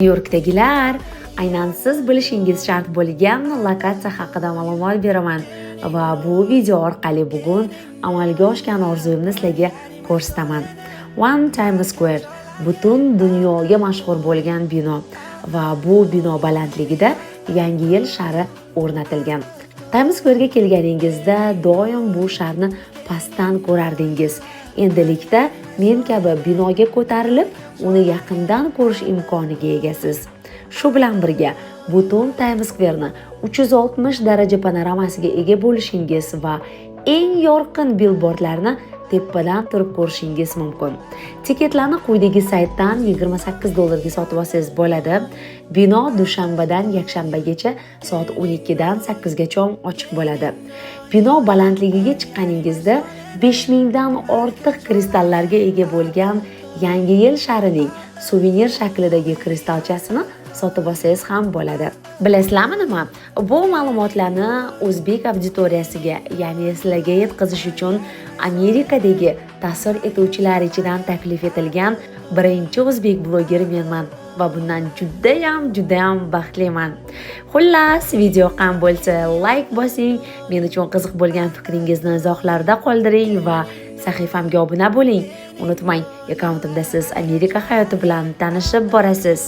Nyu-Yorkdagilar, aynan siz bilishingiz shart bo'lgan lokatsiya haqida ma'lumot beraman va bu video orqali bugun amalga oshgan orzuyimni sizlarga ko'rsataman. One Times Square butun dunyoga mashhur bo'lgan bino va bu bino balandligida Yangi yil shari o'rnatilgan. Times Square'ga kelganingizda doim bu sharni pastdan ko'rardingiz. Endilikda men kabi binoga ko'tarilib, uni yaqindan ko'rish imkoniga egasiz. Shu bilan birga butun Times Square'ni 360 daraja panoramasiga ega bo'lishingiz va eng yorqin billbordlarni tepadan turib ko'rishingiz mumkin. Tiketlarni quyidagi saytdan $28 sotib olsangiz bo'ladi. Bino dushanbadan yakshanbagacha soat 12 dan 8 gacha ochiq bo'ladi. Bino balandligiga chiqqaningizda 5000 dan ortiq kristallarga ega bo'lgan Yangi yil sharining suvenir shaklidagi kristalchasini sotib olsangiz ham bo'ladi. Bilasizlarmi nima? Bu ma'lumotlarni o'zbek auditoriyasiga, ya'ni sizlarga yetkazish uchun Amerikadagi ta'sir etuvchilar ichidan taklif etilgan birinchi o'zbek blogeri menman va bundan judayam baxtliman. Xullas, video yoqqan bo'lsa, like bosing, men uchun qiziq bo'lgan fikringizni izohlarda qoldiring va sahifamga obuna bo'ling. Unutmang, akkauntimda siz Amerika hayoti bilan tanishib borasiz.